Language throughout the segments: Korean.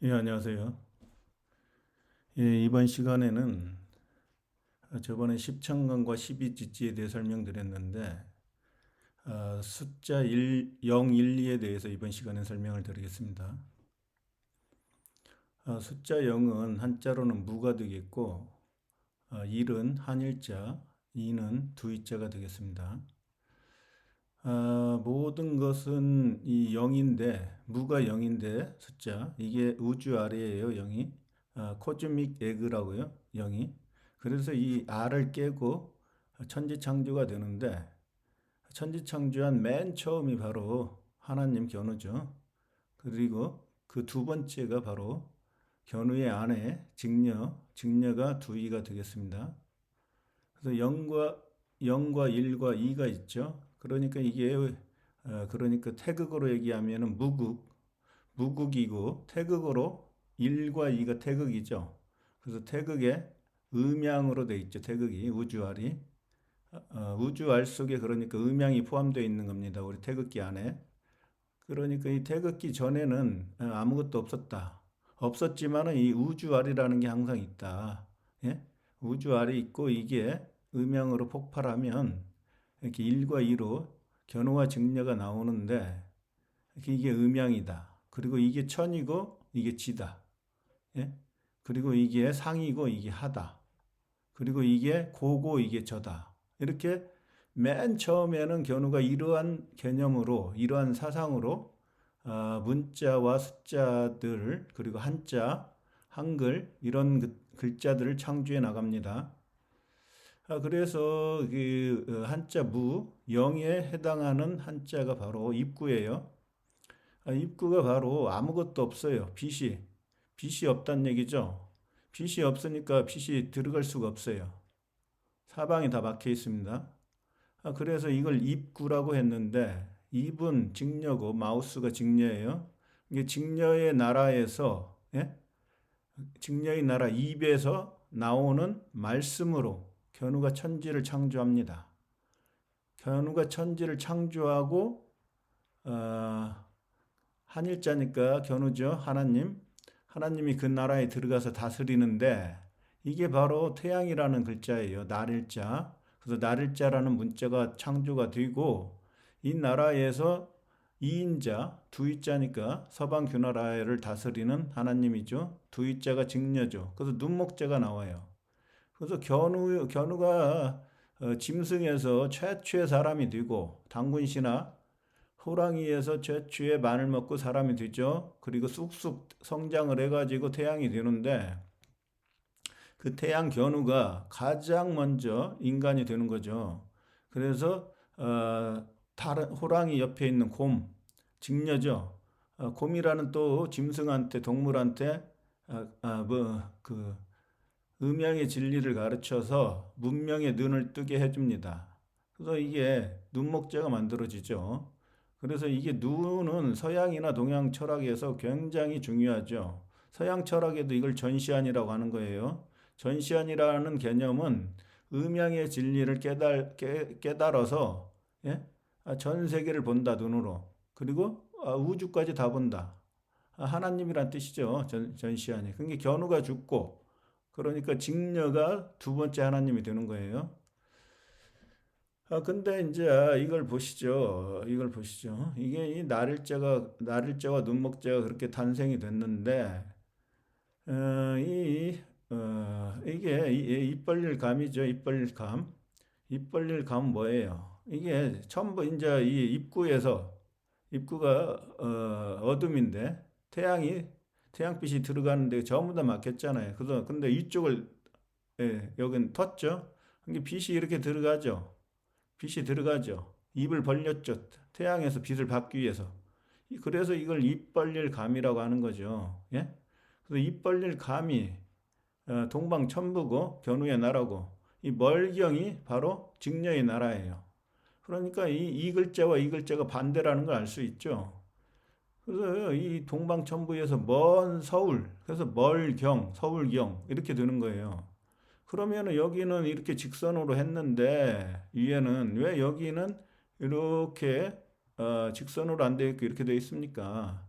예, 안녕하세요. 예, 이번 시간에는 저번에 십천간과 십이지지에 대해 설명드렸는데 숫자 0, 1, 2에 대해서 이번 시간에 설명을 드리겠습니다. 숫자 0은 한자로는 무가 되겠고 1은 한일자, 2는 두이자가 되겠습니다. 모든 것은 이 0인데 무가 0인데 숫자 이게 우주 아래예요 0이. 코즈믹 에그라고요 0이. 그래서 이 R을 깨고 천지창조가 되는데 천지창조한 맨 처음이 바로 하나님 견우죠. 그리고 그 두 번째가 바로 견우의 아내 직녀가 두이가 되겠습니다. 그래서 0과 1과 2가 있죠. 그러니까 이게 그러니까 태극으로 얘기하면은 무국이고 태극으로 1과 2가 태극이죠. 그래서 태극에 음양으로 돼 있죠. 태극이 우주알이 우주알 속에 그러니까 음양이 포함되어 있는 겁니다. 우리 태극기 안에. 그러니까 이 태극기 전에는 아무것도 없었다. 없었지만은 이 우주알이라는 게 항상 있다. 예? 우주알이 있고 이게 음양으로 폭발하면 이렇게 1과 2로 견우와 직녀가 나오는데 이게 음양이다. 그리고 이게 천이고 이게 지다. 예? 그리고 이게 상이고 이게 하다. 그리고 이게 고고 이게 저다. 이렇게 맨 처음에는 견우가 이러한 개념으로 이러한 사상으로 문자와 숫자들 그리고 한자, 한글 이런 글자들을 창조해 나갑니다. 그래서 그 한자 무, 영에 해당하는 한자가 바로 입구예요. 입구가 바로 아무것도 없어요. 빛이 없다는 얘기죠. 빛이 없으니까 빛이 들어갈 수가 없어요. 사방이 다 막혀 있습니다. 그래서 이걸 입구라고 했는데 입은 직녀고 마우스가 직녀예요. 이게 직녀의 나라에서 예? 직녀의 나라 입에서 나오는 말씀으로 견우가 천지를 창조합니다. 견우가 천지를 창조하고 어, 한일자니까 견우죠. 하나님이 그 나라에 들어가서 다스리는데 이게 바로 태양이라는 글자예요. 날일자. 그래서 날일자라는 문자가 창조가 되고 이 나라에서 이인자, 두이자니까 서방 규나라를 다스리는 하나님이죠. 두이자가 직녀죠. 그래서 눈목자가 나와요. 그래서 견우가 짐승에서 최초의 사람이 되고 당군신화 호랑이에서 최초의 마늘 먹고 사람이 되죠. 그리고 쑥쑥 성장을 해가지고 태양이 되는데 그 태양 견우가 가장 먼저 인간이 되는 거죠. 그래서 다른 호랑이 옆에 있는 직녀죠. 곰이라는 또 짐승한테 동물한테 뭐그 음양의 진리를 가르쳐서 문명의 눈을 뜨게 해줍니다. 그래서 이게 눈목재가 만들어지죠. 그래서 이게 눈은 서양이나 동양 철학에서 굉장히 중요하죠. 서양 철학에도 이걸 전시안이라고 하는 거예요. 전시안이라는 개념은 음양의 진리를 깨달아서 예? 전 세계를 본다 눈으로. 그리고 우주까지 다 본다. 하나님이란 뜻이죠. 전시안이. 그게 견우가 죽고 그러니까 직녀가 두 번째 하나님이 되는 거예요. 근데 이제 이걸 보시죠. 이걸 보시죠. 이게 이 날일자와 눈목자가 그렇게 탄생이 됐는데, 이게 입 벌릴 감이죠. 입 벌릴 감. 입 벌릴 감 뭐예요? 이게 전부 이제 이 입구가 어둠인데 태양빛이 들어가는데 전부 다 막혔잖아요. 그래서 근데 이쪽을 여긴 텄죠. 그게 빛이 이렇게 들어가죠. 빛이 들어가죠. 입을 벌렸죠. 태양에서 빛을 받기 위해서. 그래서 이걸 입 벌릴 감이라고 하는 거죠. 예? 그래서 입 벌릴 감이 동방천부고 견우의 나라고 이 멀경이 바로 직녀의 나라예요. 그러니까 이 글자와 이 글자가 반대라는 걸 알 수 있죠. 그래서 이 동방천부에서 먼 서울, 그래서 멀경, 서울경 이렇게 되는 거예요. 그러면 여기는 이렇게 직선으로 했는데 위에는 왜 여기는 이렇게 직선으로 안 되어 있고 이렇게 되어 있습니까?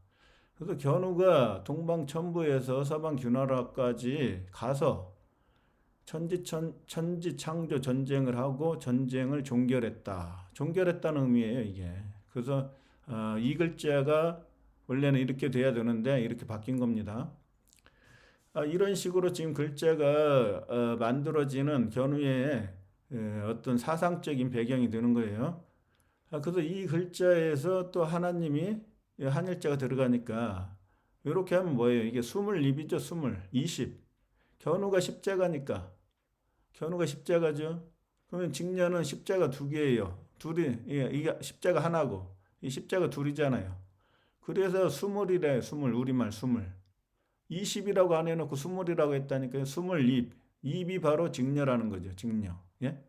그래서 견우가 동방천부에서 서방규나라까지 가서 천지창조 전쟁을 하고 전쟁을 종결했다. 종결했다는 의미예요, 이게. 그래서 이 글자가 원래는 이렇게 돼야 되는데 이렇게 바뀐 겁니다. 이런 식으로 지금 글자가 만들어지는 견우의 어떤 사상적인 배경이 되는 거예요. 그래서 이 글자에서 또 하나님이 한일자가 들어가니까 이렇게 하면 뭐예요? 이게 20입이죠, 20. 견우가 십자가니까. 견우가 십자가죠. 그러면 직녀는 십자가 두 개예요. 둘이, 이게 십자가 하나고, 이 십자가 둘이잖아요. 그래서 스물이래, 스물, 우리말 스물. 20이라고 안 해놓고 스물이라고 했다니까요. 20입. 입이 바로 직녀라는 거죠, 직녀. 예?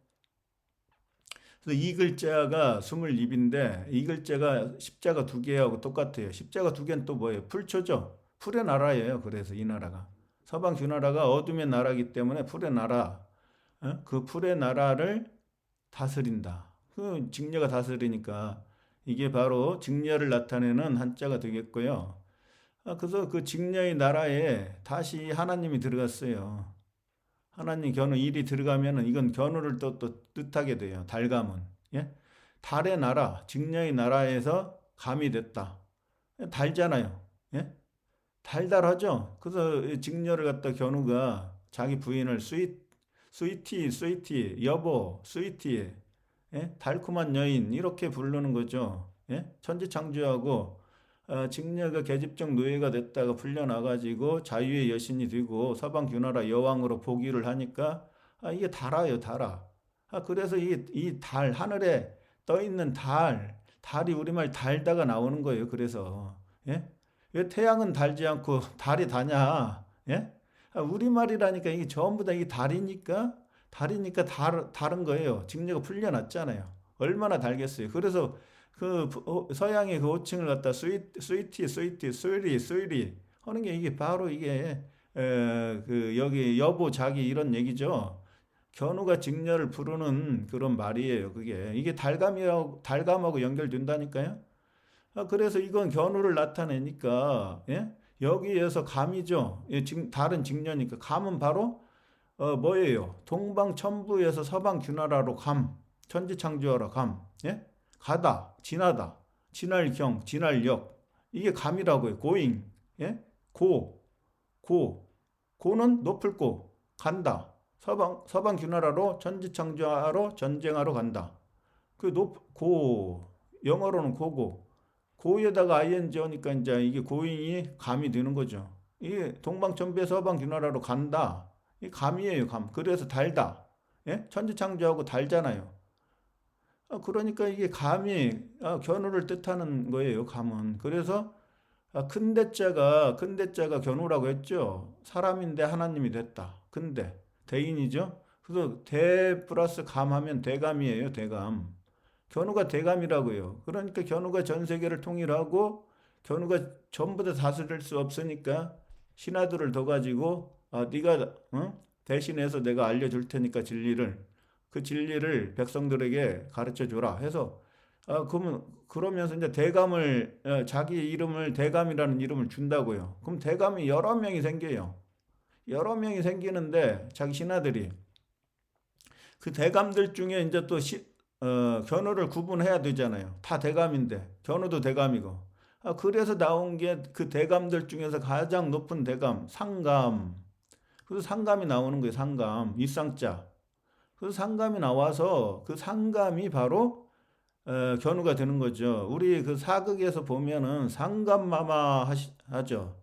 그래서 이 글자가 20입인데, 이 글자가 십자가 두 개하고 똑같아요. 십자가 두 개는 또 뭐예요? 풀초죠. 풀의 나라예요. 그래서 이 나라가. 서방 주나라가 어둠의 나라이기 때문에 풀의 나라. 그 풀의 나라를 다스린다. 그 직녀가 다스리니까 이게 바로 직녀를 나타내는 한자가 되겠고요. 그래서 그 직녀의 나라에 다시 하나님이 들어갔어요. 하나님 견우 일이 들어가면은 이건 견우를 또 뜻하게 돼요. 달감은. 예? 달의 나라, 직녀의 나라에서 감이 됐다. 달잖아요. 예? 달달하죠. 그래서 직녀를 갖다 견우가 자기 부인을 스위티, 여보, 스위티, 예? 달콤한 여인 이렇게 부르는 거죠. 예? 천지창조하고 직녀가 계집종 노예가 됐다가 풀려나가지고 자유의 여신이 되고 서방규나라 여왕으로 복위를 하니까 이게 달아요, 달아. 그래서 이 달, 하늘에 떠 있는 달이 우리말 달다가 나오는 거예요. 그래서 예? 왜 태양은 달지 않고 달이 다냐? 예? 우리말이라니까 이게 전부 다 이게 달이니까 다른 거예요. 직녀가 풀려났잖아요. 얼마나 달겠어요. 그래서 그 서양의 그 호칭을 갖다 스위티, 스위리 하는 게 이게 바로 이게 그 여기 여보 자기 이런 얘기죠. 견우가 직녀를 부르는 그런 말이에요. 그게 이게 달감하고 연결된다니까요. 그래서 이건 견우를 나타내니까 예? 여기에서 감이죠. 예, 다른 직녀니까 감은 바로 뭐예요? 동방천부에서 서방규나라로 감, 천지창조하러 감, 예? 가다, 지나다, 지날경, 지날역. 이게 감이라고요. 고잉, 예? 고, 고는 높을 고, 간다. 서방규나라로 천지창조하러 전쟁하러 간다. 영어로는 고고. 고에다가 ing 오니까 이제 이게 고잉이 감이 되는 거죠. 이게 동방천부에 서방규나라로 간다. 이 감이에요, 감. 그래서 달다. 예? 천지창조하고 달잖아요. 그러니까 이게 감이 견우를 뜻하는 거예요, 감은. 그래서 큰 대자가 견우라고 했죠. 사람인데 하나님이 됐다. 근데 대인이죠. 그래서 대 플러스 감하면 대감이에요, 대감. 견우가 대감이라고요. 그러니까 견우가 전 세계를 통일하고 견우가 전부 다 다스릴 수 없으니까 신하들을 더 가지고 네가 대신해서 내가 알려줄 테니까 그 진리를 백성들에게 가르쳐 줘라 해서 그러면서 이제 대감을 자기 이름을 대감이라는 이름을 준다고요. 그럼 대감이 여러 명이 생겨요. 여러 명이 생기는데 자기 신하들이 그 대감들 중에 이제 또 견우를 구분해야 되잖아요. 다 대감인데 견우도 대감이고. 그래서 나온 게 그 대감들 중에서 가장 높은 대감 상감. 그래서 상감이 나오는 거예요. 상감 일상자. 그래서 상감이 나와서 그 상감이 바로 견우가 되는 거죠. 우리 그 사극에서 보면은 상감마마 하죠.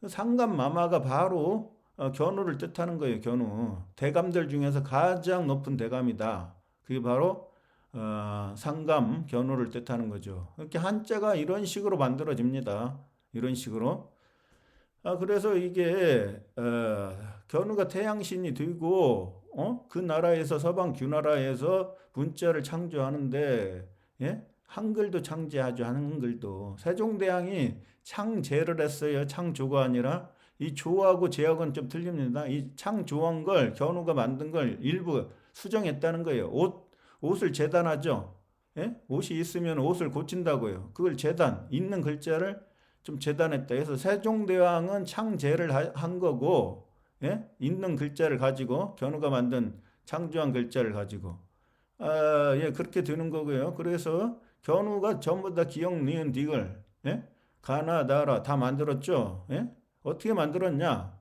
상감마마가 바로 견우를 뜻하는 거예요. 견우. 대감들 중에서 가장 높은 대감이다. 그게 바로 상감, 견우를 뜻하는 거죠. 이렇게 한자가 이런 식으로 만들어집니다. 이런 식으로. 그래서 이게 견우가 태양신이 되고 그 나라에서 서방규나라에서 문자를 창조하는데 예? 한글도 창제하죠. 한글도. 세종대왕이 창제를 했어요. 창조가 아니라 이 조하고 제하고는 좀 틀립니다. 이 창조한 걸 견우가 만든 걸 일부 수정했다는 거예요. 옷을 재단하죠. 예? 옷이 있으면 옷을 고친다고요. 그걸 재단, 있는 글자를 좀 재단했다 해서 세종대왕은 창제를 한 거고, 예? 있는 글자를 가지고 견우가 만든 창조한 글자를 가지고 예, 그렇게 되는 거고요. 그래서 견우가 전부 다 기역, 니은, 디귿, 예? 가나, 나라 다 만들었죠. 예? 어떻게 만들었냐?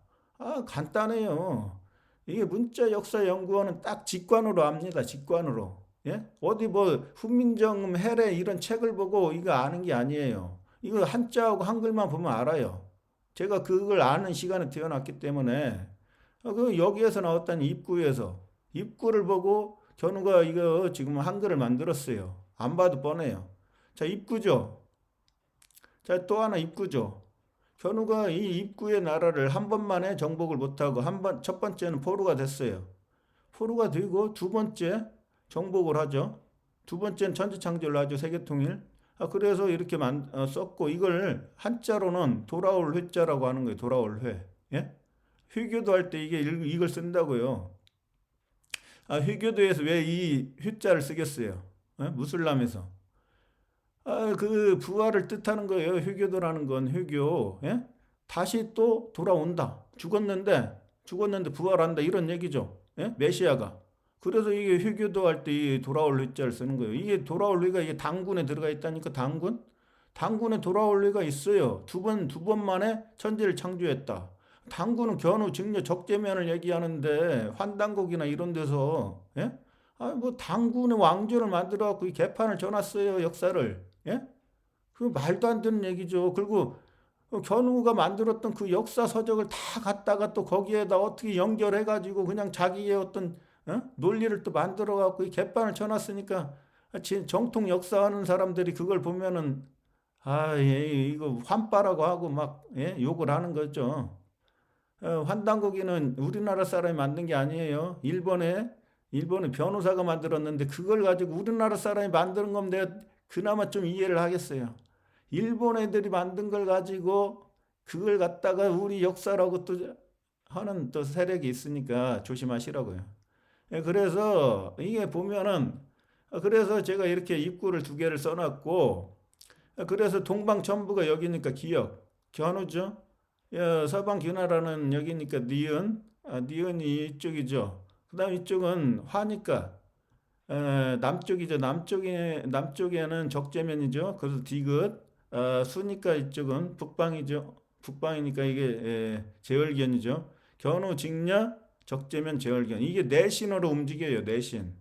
간단해요. 이게 문자역사연구원은 딱 직관으로 압니다. 직관으로. 예? 어디 뭐 훈민정음, 해례 이런 책을 보고 이거 아는 게 아니에요. 이거 한자하고 한글만 보면 알아요. 제가 그걸 아는 시간에 태어났기 때문에 여기에서 나왔다는 입구에서 입구를 보고 견우가 이거 지금 한글을 만들었어요. 안 봐도 뻔해요. 자, 입구죠. 자, 또 하나 입구죠. 견우가 이 입구의 나라를 한 번만에 정복을 못하고 첫 번째는 포로가 됐어요. 포로가 되고 두 번째 정복을 하죠. 두 번째는 천지창조를 하죠. 세계통일. 그래서 이렇게 썼고 이걸 한자로는 돌아올 회자라고 하는 거예요. 돌아올 회. 예? 회교도 할 때 이걸 쓴다고요. 회교도에서 왜 이 회자를 쓰겠어요? 무슬람에서. 그 부활을 뜻하는 거예요. 회교도라는 건 회교. 예? 다시 또 돌아온다. 죽었는데 부활한다. 이런 얘기죠. 예? 메시아가. 그래서 이게 회교도 할 때 이 돌아올 회자를 쓰는 거예요. 이게 돌아올 회가 이게 당군에 들어가 있다니까 당군? 당군에 돌아올 회가 있어요. 두 번 만에 천지를 창조했다. 당군은 견우, 직녀, 적재면을 얘기하는데 환단곡이나 이런 데서 예? 뭐 당군의 왕조를 만들어 갖고 이 개판을 쳐놨어요. 역사를. 예? 그 말도 안 되는 얘기죠. 그리고 견우가 만들었던 그 역사 서적을 다 갖다가 또 거기에다 어떻게 연결해 가지고 그냥 자기의 어떤 논리를 또 만들어 갖고 이 개판을 쳐놨으니까 정통 역사하는 사람들이 그걸 보면은 예, 이거 환빠라고 하고 막 예? 욕을 하는 거죠. 환단고기는 우리나라 사람이 만든 게 아니에요. 일본의 변호사가 만들었는데 그걸 가지고 우리나라 사람이 만드는 거면 내가 그나마 좀 이해를 하겠어요. 일본 애들이 만든 걸 가지고 그걸 갖다가 우리 역사라고 또 하는 또 세력이 있으니까 조심하시라고요. 그래서 이게 보면은 그래서 제가 이렇게 입구를 두 개를 써놨고 그래서 동방천부가 여기니까 기역, 견우죠. 서방 기나라는 여기니까 니은, 니은이 이쪽이죠. 그 다음 이쪽은 화니까 남쪽이죠. 남쪽에는 적재면이죠. 그래서 디귿, 수니까 이쪽은 북방이죠. 북방이니까 이게 제월견이죠. 견우, 직녀, 적재면, 제월견. 이게 내신으로 움직여요. 내신.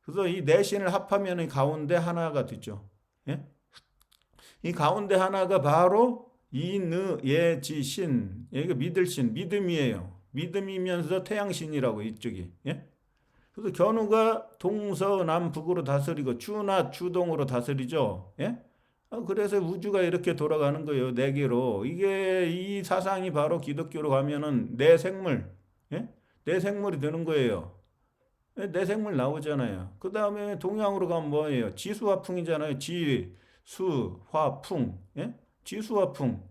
그래서 이 내신을 합하면 이 가운데 하나가 되죠. 예? 이 가운데 하나가 바로 이느 예지신 여기가 믿을신 믿음이에요. 믿음이면서 태양신이라고 이쪽이. 예? 그래서 견우가 동서남북으로 다스리고 추나 추동으로 다스리죠. 예? 그래서 우주가 이렇게 돌아가는 거예요. 네 개로. 이게 이 사상이 바로 기독교로 가면은 내 생물, 예? 내 생물이 되는 거예요. 내 생물 나오잖아요. 그 다음에 동양으로 가면 뭐예요? 지수화풍이잖아요. 지수화풍, 예? 지수화풍.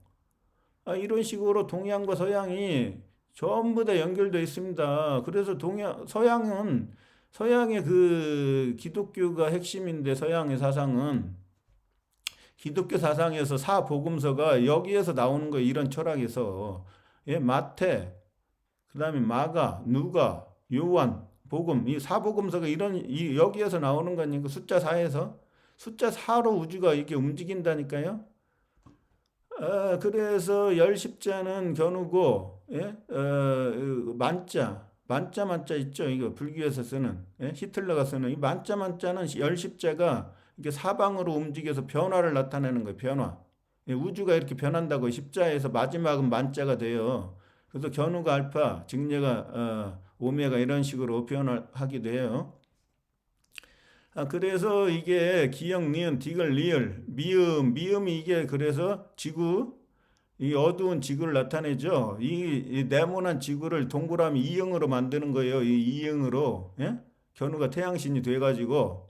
이런 식으로 동양과 서양이 전부 다 연결되어 있습니다. 그래서 서양의 그 기독교가 핵심인데 서양의 사상은 기독교 사상에서 사복음서가 여기에서 나오는 거예요. 이런 철학에서. 예, 마태, 그다음에 마가, 누가, 요한, 복음, 이 사복음서가 여기에서 나오는 거니까 숫자 4에서 숫자 4로 우주가 이렇게 움직인다니까요. 그래서 열십자는 견우고, 예? 만자 있죠? 이거 불교에서 쓰는, 예? 히틀러가 쓰는 이 만자는 열십자가 이게 사방으로 움직여서 변화를 나타내는 거예요. 변화. 예, 우주가 이렇게 변한다고 십자에서 마지막은 만자가 돼요. 그래서 견우가 알파, 직녀가 오메가 이런 식으로 변화하기도 해요. 그래서 이게 기역, 니은, 디귿, 리을, 미음이 이게 그래서 지구, 이 어두운 지구를 나타내죠. 이 네모난 지구를 동그라미 이응으로 만드는 거예요. 이 이응으로, 예? 견우가 태양신이 돼가지고,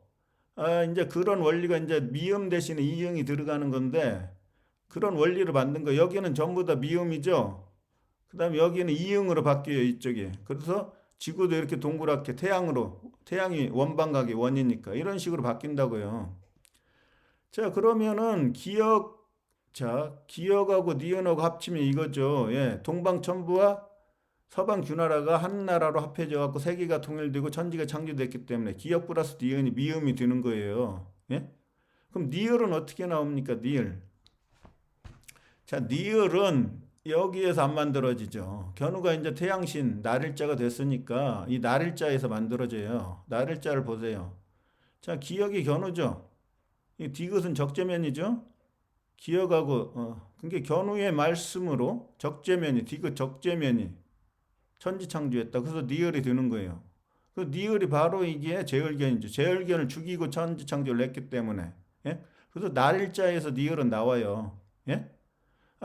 이제 그런 원리가 이제 미음 대신에 이응이 들어가는 건데, 그런 원리를 만든 거. 여기는 전부 다 미음이죠. 그 다음에 여기는 이응으로 바뀌어요. 이쪽에. 그래서 지구도 이렇게 동그랗게 태양이 원방각이 원이니까 이런 식으로 바뀐다고요. 자, 그러면은 기역, 자, 기역하고 니은하고 합치면 이거죠. 예, 동방천부와 서방규나라가 한 나라로 합해져 갖고 세계가 통일되고 천지가 창조됐기 때문에 기역 플러스 니은이 미음이 되는 거예요. 예? 그럼 니을은 어떻게 나옵니까? 니을. 자, 니을은 여기에서 안 만들어지죠. 견우가 이제 태양신 날일자가 됐으니까 이 날일자에서 만들어져요. 날일자를 보세요. 자, 기역이 견우죠. 이 디귿은 적재면이죠. 기역하고 그러니까 견우의 말씀으로 적재면이 디귿 적재면이 천지창조했다. 그래서 니을이 되는 거예요. 그 니을이 바로 이게 제을견이죠. 제을견을 죽이고 천지창조를 했기 때문에. 예? 그래서 날일자에서 니을은 나와요. 예?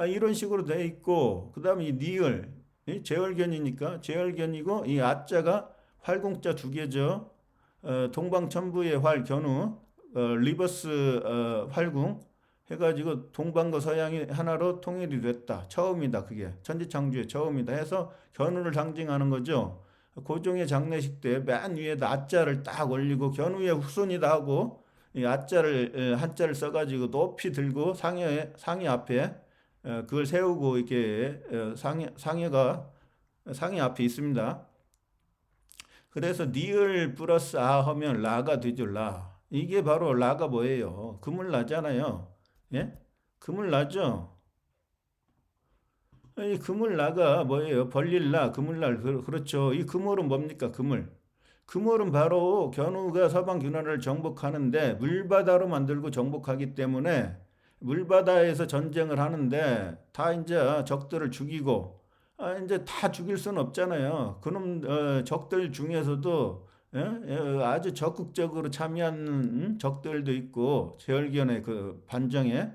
이런 식으로 돼 있고 그다음에 이 니을 이 제을견이니까 제을견이고 이 아자가 활공자 두 개죠. 동방천부의 활 견우 리버스 활궁 해가지고 동방과 서양이 하나로 통일이 됐다. 처음이다. 그게 천지창조의 처음이다 해서 견우를 상징하는 거죠. 고종의 장례식 때 맨 위에다 아자를 딱 올리고 견우의 후손이다 하고 이 아자를 한자를 써가지고 높이 들고 상해 앞에 그걸 세우고 이렇게 상해 앞에 있습니다. 그래서 니을 플러스 아 하면 라가 되죠. 라. 이게 바로 라가 뭐예요? 그물나잖아요. 예? 그물나죠? 이 그물나가 뭐예요? 벌릴나, 그물날. 그렇죠. 이 그물은 뭡니까? 그물. 그물은 바로 견우가 서방균화를 정복하는데 물바다로 만들고 정복하기 때문에 물바다에서 전쟁을 하는데 다 이제 적들을 죽이고 이제 다 죽일 수는 없잖아요. 그놈 적들 중에서도 아주 적극적으로 참여한 적들도 있고 제얼견의 그 반정에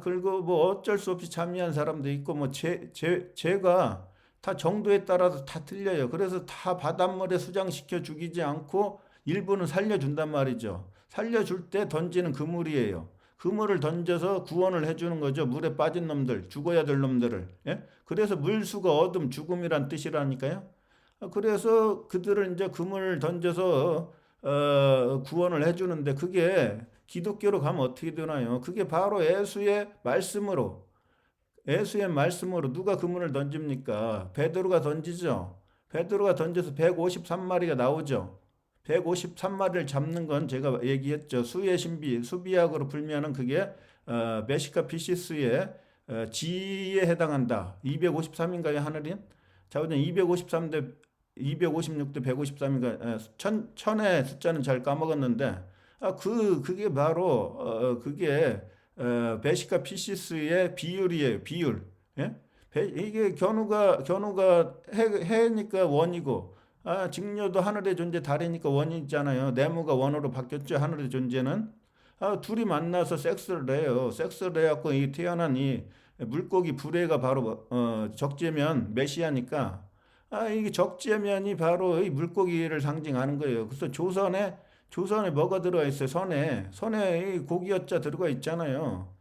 그리고 뭐 어쩔 수 없이 참여한 사람도 있고 뭐 죄가 다 정도에 따라서 다 틀려요. 그래서 다 바닷물에 수장시켜 죽이지 않고 일부는 살려준단 말이죠. 살려줄 때 던지는 그물이에요. 그물을 던져서 구원을 해주는 거죠. 물에 빠진 놈들, 죽어야 될 놈들을. 예? 그래서 물수가 어둠, 죽음이란 뜻이라니까요. 그래서 그들을 이제 그물을 던져서 구원을 해주는데 그게 기독교로 가면 어떻게 되나요? 그게 바로 예수의 말씀으로 누가 그물을 던집니까? 베드로가 던지죠. 베드로가 던져서 153마리가 나오죠. 153마리를 잡는 건 제가 얘기했죠. 수의 신비, 수비학으로 풀면은 그게 메시카 피시스의 지에 해당한다. 253인가요, 하늘인? 자, 그냥 253대 256대 153인가 천의 숫자는 잘 까먹었는데 그게 바로 그게 베시카 피시스의 비율이에요. 비율. 예? 이게 견우가 해니까 원이고 직녀도 하늘의 존재 달이니까 원이잖아요. 네모가 원으로 바뀌었죠. 하늘의 존재는 둘이 만나서 섹스를 해요. 섹스를 해갖고 이 태어난 이 물고기 불해가 바로 적재면 메시아니까 이게 적재면이 바로 이 물고기를 상징하는 거예요. 그래서 조선에 뭐가 들어가 있어요? 선에 이 고기여자 들어가 있잖아요.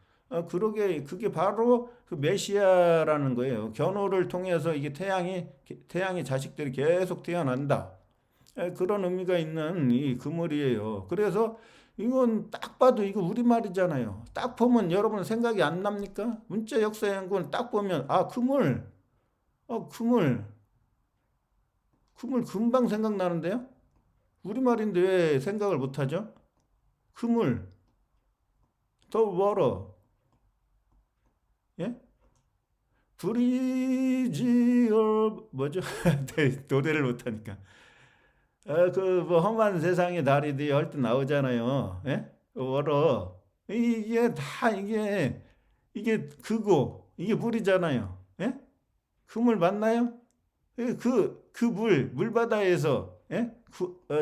그게 바로 그 메시아라는 거예요. 견우를 통해서 이게 태양이 자식들이 계속 태어난다. 그런 의미가 있는 이 그물이에요. 그래서 이건 딱 봐도 이거 우리말이잖아요. 딱 보면 여러분 생각이 안 납니까? 문자 역사 연구는 딱 보면 그물, 그물, 그물 금방 생각나는데요? 우리말인데 왜 생각을 못하죠? 그물, 더 워러, 예? 브리지 뭐죠? 네, 노래를 못하니까. 그뭐 험한 세상의 다리들이 할 때 나오잖아요. 예? 워러. 이게 다 이게 그고 이게 물이잖아요. 예? 그물 맞나요? 그 물바다에서 예?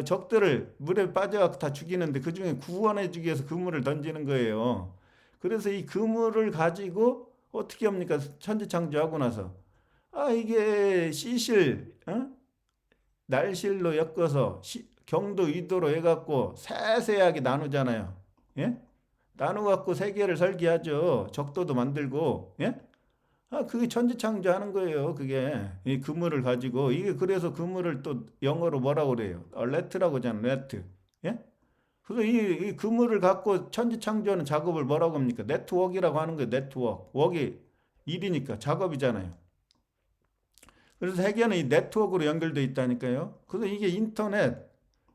적들을 물에 빠져갖고 다 죽이는데 그 중에 구원해주기 위해서 그물을 던지는 거예요. 그래서 이 그물을 가지고 어떻게 합니까? 천지창조하고 나서 이게 시실 날실로 엮어서 경도 위도로 해갖고 세세하게 나누잖아요. 예? 나누갖고 세계를 설계하죠. 적도도 만들고 예? 그게 천지창조하는 거예요. 그게 이 그물을 가지고 이게 그래서 그물을 또 영어로 뭐라고 그래요? 레트라고 하잖아요. 레트. 예? 그래서 이 그물을 갖고 천지창조하는 작업을 뭐라고 합니까? 네트워크라고 하는 거예요. 네트워크. 웍이 일이니까 작업이잖아요. 그래서 세계는 이 네트워크로 연결되어 있다니까요. 그래서 이게 인터넷,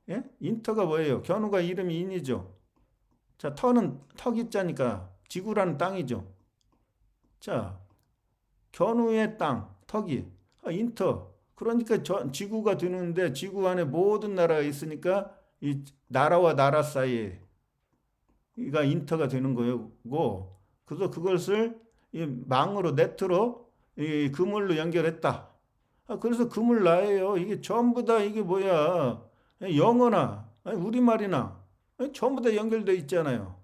예? 인터가 뭐예요? 견우가 이름이 인이죠. 자, 터는 턱이자니까 지구라는 땅이죠. 자, 견우의 땅, 턱이 인터. 그러니까 지구가 되는데 지구 안에 모든 나라가 있으니까 이 나라와 나라 사이에 이가 인터가 되는 거고, 그래서 그것을 이 망으로 네트로 이 그물로 연결했다. 그래서 그물 나예요. 이게 전부 다 이게 뭐야? 영어나 우리말이나 전부 다 연결돼 있잖아요.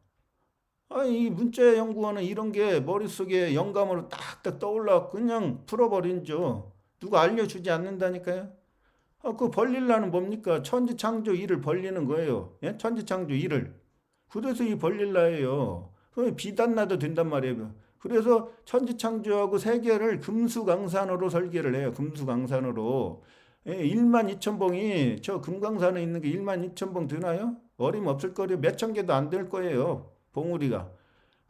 이 문자연구원은 이런 게 머릿속에 영감으로 딱딱 떠올라 그냥 풀어버린죠. 누가 알려주지 않는다니까요. 그 벌릴라는 뭡니까? 천지창조 일을 벌리는 거예요. 예? 천지창조 일을. 그래서 이 벌릴라예요. 비단나도 된단 말이에요. 그래서 천지창조하고 세계를 금수강산으로 설계를 해요. 금수강산으로. 1만 2천 봉이 저 금강산에 있는 게 1만 2천 봉 되나요? 어림없을 거예요. 몇천 개도 안 될 거예요. 봉우리가.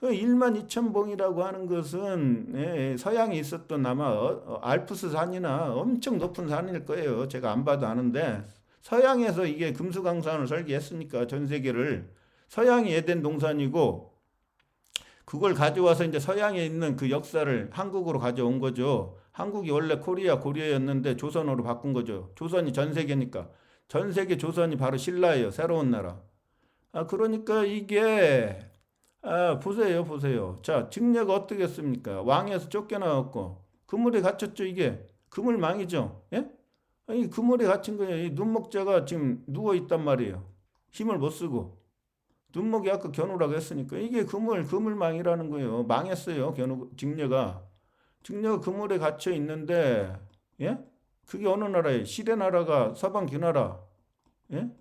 1만 2천 봉이라고 하는 것은 서양에 있었던 아마 알프스 산이나 엄청 높은 산일 거예요. 제가 안 봐도 아는데 서양에서 이게 금수강산을 설계했으니까 전 세계를 서양이 에덴 동산이고 그걸 가져와서 이제 서양에 있는 그 역사를 한국으로 가져온 거죠. 한국이 원래 고려였는데 조선으로 바꾼 거죠. 조선이 전 세계니까. 전 세계 조선이 바로 신라예요. 새로운 나라. 그러니까 이게 보세요. 자, 직녀가 어떻게 했습니까? 왕에서 쫓겨나왔고 그물에 갇혔죠. 이게 그물망이죠. 예? 이 그물에 갇힌 거예요. 이 눈목자가 지금 누워 있단 말이에요. 힘을 못 쓰고 눈목이 아까 견우라고 했으니까 이게 그물망이라는 거예요. 망했어요. 직녀가 그물에 갇혀 있는데 예? 그게 어느 나라예요? 실의 나라가 서방 귀나라. 예?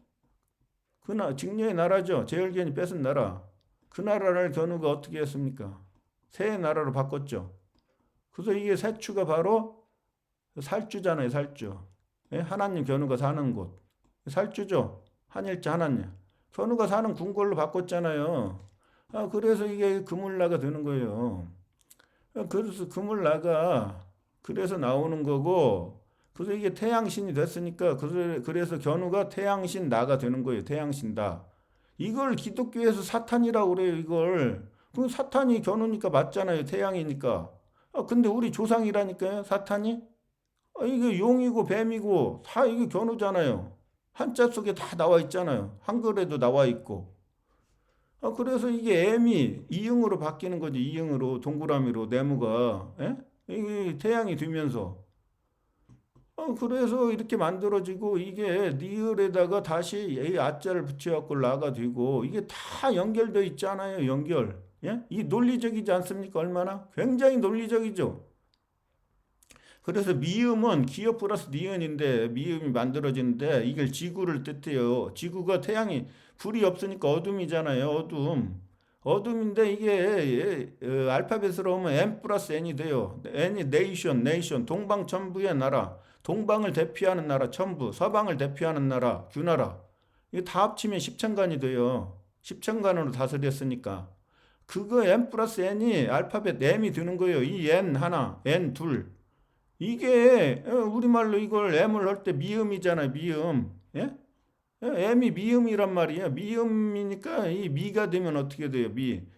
직녀의 나라죠. 제열기현이 뺏은 나라. 그 나라를 견우가 어떻게 했습니까? 새 나라로 바꿨죠. 그래서 이게 세추가 바로 살주잖아요. 살주. 예? 하나님 견우가 사는 곳. 살주죠. 한일자 하나님. 견우가 사는 궁궐로 바꿨잖아요. 그래서 이게 그물나가 되는 거예요. 그래서 그물나가 그래서 나오는 거고 그래서 이게 태양신이 됐으니까 그래서 견우가 태양신 나가 되는 거예요. 태양신 나. 이걸 기독교에서 사탄이라고 그래요. 이걸. 그 사탄이 견우니까 맞잖아요. 태양이니까. 근데 우리 조상이라니까요. 사탄이. 이게 용이고 뱀이고 다 이게 견우잖아요. 한자 속에 다 나와 있잖아요. 한글에도 나와 있고. 그래서 이게 M이 이응으로 바뀌는 거지. 이응으로 동그라미로 네모가. 예? 이게 태양이 되면서. 그래서 이렇게 만들어지고 이게 니을에다가 다시 이 아자를 붙여갖고 라가 되고 이게 다 연결되어 있잖아요. 연결. 예? 이 논리적이지 않습니까? 얼마나? 굉장히 논리적이죠. 그래서 미음은 기역 플러스 니은인데 미음이 만들어지는데 이걸 지구를 뜻해요. 지구가 태양이 불이 없으니까 어둠이잖아요. 어둠. 어둠인데 이게 알파벳으로 하면 M 플러스 N이 돼요. N이 네이션, 동방천부의 나라. 동방을 대표하는 나라 천부, 서방을 대표하는 나라 규나라. 이게 다 합치면 십천간이 돼요. 십천간으로 다스렸으니까. 그거 M 플러스 N이 알파벳 M이 되는 거예요. 이 N 하나, N 둘. 이게 우리말로 이걸 M을 할 때 미음이잖아요. 미음. 예? M이 미음이란 말이에요. 미음이니까 이 미가 되면 어떻게 돼요?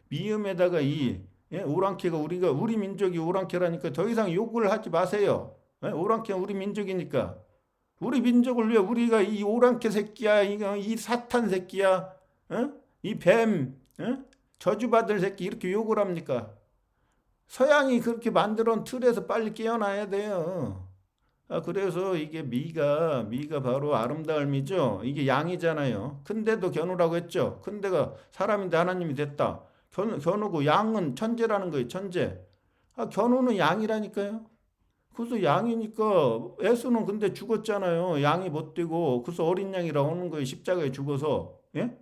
미음에다가 이 오랑캐가 우리 민족이 오랑캐라니까 더 이상 욕을 하지 마세요. 오랑캐 우리 민족이니까. 우리 민족을 위해 우리가 이 오랑캐 새끼야, 이 사탄 새끼야, 이 뱀, 저주받을 새끼 이렇게 욕을 합니까? 서양이 그렇게 만들어 놓은 틀에서 빨리 깨어나야 돼요. 그래서 이게 미가 바로 아름다움이죠. 이게 양이잖아요. 근데도 견우라고 했죠. 근데가 사람인데 하나님이 됐다. 견우고 양은 천재라는 거예요. 천재. 견우는 양이라니까요. 그래서 양이니까 에서는 근데 죽었잖아요. 양이 못 되고 그래서 어린 양이라고 하는 거예요. 십자가에 죽어서. 예?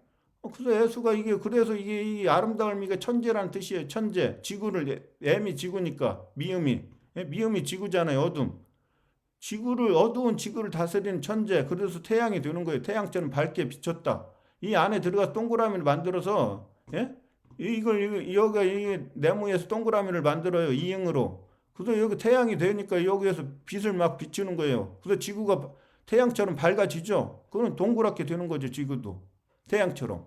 그래서 예수가 그래서 이게 이 아름다움이가 천재라는 뜻이에요. 천재. 지구를 M이 지구니까 미음이. 미음이 지구잖아요. 어둠. 어두운 지구를 다스리는 천재. 그래서 태양이 되는 거예요. 태양처럼 밝게 비쳤다. 이 안에 들어가서 동그라미를 만들어서, 예? 여기가 이 네모에서 동그라미를 만들어요. 이응으로. 그래서 여기 태양이 되니까 여기에서 빛을 막 비추는 거예요. 그래서 지구가 태양처럼 밝아지죠. 그건 동그랗게 되는 거죠. 지구도. 태양처럼.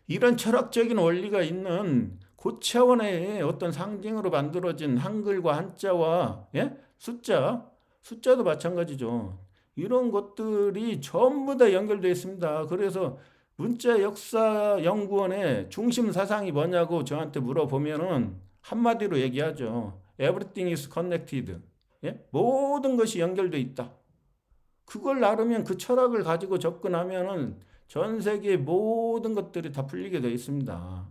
이런 철학적인 원리가 있는 고차원의 어떤 상징으로 만들어진 한글과 한자와, 예? 숫자도 마찬가지죠. 이런 것들이 전부 다 연결되어 있습니다. 그래서 문자 역사 연구원의 중심 사상이 뭐냐고 저한테 물어보면은 한마디로 얘기하죠. Everything is connected. 예? 모든 것이 연결되어 있다. 그걸 나르면 그 철학을 가지고 접근하면은 전 세계의 모든 것들이 다 풀리게 되어 있습니다.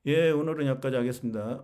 예, 오늘은 여기까지 하겠습니다.